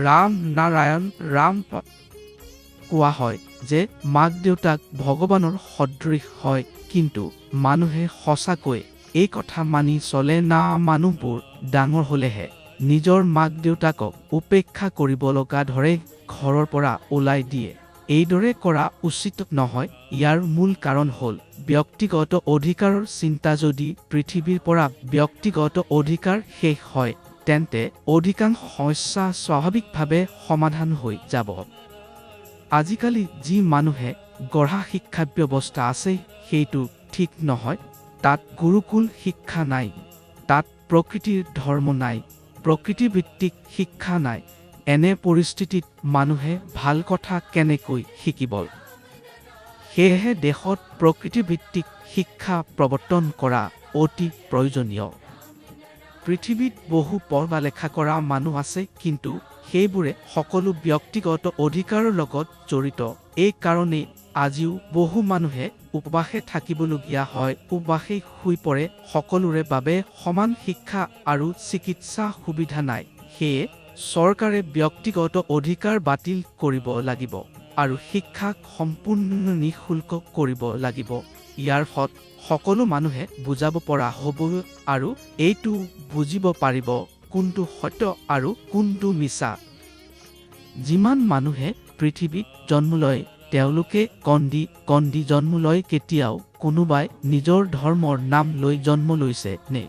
ৰাম নাৰায়ণ ৰাম কোৱা হয় যে মাক দেউতাক ভগৱানৰ সদৃশ হয়, কিন্তু মানুহে সঁচাকৈ এই কথা মানি চলে না? মানুহবোৰ ডাঙৰ হ'লেহে নিজৰ মাক দেউতাকক উপেক্ষা কৰিব লগা ধৰে, ঘৰৰ পৰা ওলাই দিয়ে। এইদৰে কৰা উচিত নহয়। ইয়াৰ মূল কাৰণ হ'ল ব্যক্তিগত অধিকাৰৰ চিন্তা। যদি পৃথিৱীৰ পৰা ব্যক্তিগত অধিকাৰ শেষ হয়, তেন্তে অধিকাংশ সমস্যা স্বাভাৱিকভাৱে সমাধান হৈ যাব। আজিকালি যি মানুহে গঢ়া শিক্ষা ব্যৱস্থা আছে সেইটো ঠিক নহয়। তাত গুৰুকুল শিক্ষা নাই, তাত প্ৰকৃতিৰ ধৰ্ম নাই, প্ৰকৃতিভিত্তিক শিক্ষা নাই। এনে পৰিস্থিতিত মানুহে ভাল কথা কেনেকৈ শিকিব? সেয়েহে দেশত প্ৰকৃতিভিত্তিক শিক্ষা প্ৰৱৰ্তন কৰা অতি প্ৰয়োজনীয়। পৃথিৱীত বহু পঢ়া লেখা কৰা মানুহ আছে, কিন্তু সেইবোৰে সকলো ব্যক্তিগত অধিকাৰৰ লগত জড়িত। এই কাৰণেই আজিও বহু মানুহে উপবাসে থাকিবলগীয়া হয়, উপবাসে শুই পৰে। সকলোৰে বাবে সমান শিক্ষা আৰু চিকিৎসা সুবিধা নাই। সেয়ে চৰকাৰে ব্যক্তিগত অধিকাৰ বাতিল কৰিব লাগিব আৰু শিক্ষাক সম্পূৰ্ণ নিঃশুল্ক কৰিব লাগিব। ইয়াৰ ফলত সকলো মানুহে বুজাব পৰা হ'ব আৰু এইটো বুজিব পাৰিব কোনটো সত্য আৰু কোনটো মিছা। যিমান মানুহে পৃথিৱীত জন্ম লয়, তেওঁলোকে কন্দি জন্ম লয়। কেতিয়াও কোনোবাই নিজৰ ধৰ্মৰ নাম লৈ জন্ম লৈছে নে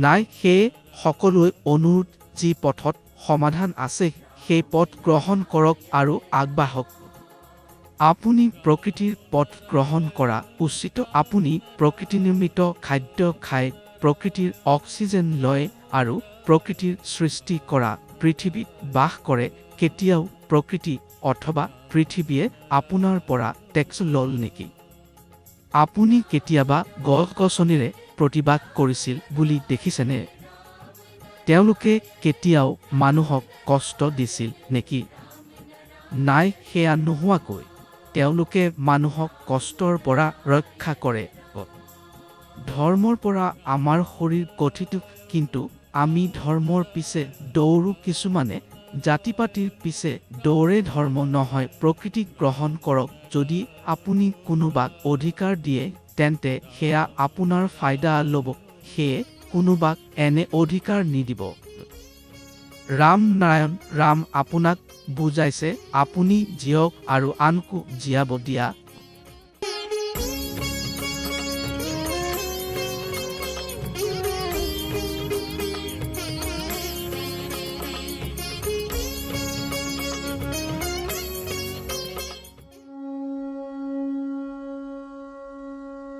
নাই? সেয়ে সকলোৱে অনুৰোধ, যি পথত সমাধান আছে সেই পথ গ্ৰহণ কৰক আৰু আগবাঢ়ক। আপুনি প্ৰকৃতিৰ পথ গ্ৰহণ কৰা উচিত। আপুনি প্ৰকৃতিনিৰ্মিত খাদ্য খায়, প্ৰকৃতিৰ অক্সিজেন লয় আৰু প্ৰকৃতিৰ সৃষ্টি কৰা পৃথিৱীত বাস কৰে। কেতিয়াও প্ৰকৃতি অথবা পৃথিৱীয়ে আপোনাৰ পৰা টেক্স ল'ল নেকি? আপুনি কেতিয়াবা গছ-গছনিৰে প্ৰতিবাদ কৰিছিল বুলি দেখিছেনে? তেওঁলোকে কেতিয়াও মানুহক কষ্ট দিছিল নেকি? নাই। সেয়া নোহোৱাকৈ তেওঁলোকে মানুহক কষ্টৰ পৰা ৰক্ষা কৰে। ধৰ্মৰ পৰা আমাৰ শৰীৰ গঠিত, কিন্তু আমি ধৰ্মৰ পিছে দৌৰো। কিছুমানে জাতি-পাতিৰ পিছে দৌৰে, ধৰ্ম নহয়। প্ৰকৃতিক গ্ৰহণ কৰক। যদি আপুনি কোনোবাক অধিকাৰ দিয়ে, তেন্তে সেয়া আপোনাৰ ফাইদা ল'ব। সেয়ে কোনোবাক এনে অধিকাৰ নিদিব। ৰাম নাৰায়ণ ৰাম আপোনাক বুজাইছে, আপুনি জীয়ক আৰু আনকো জীয়াব দিয়া।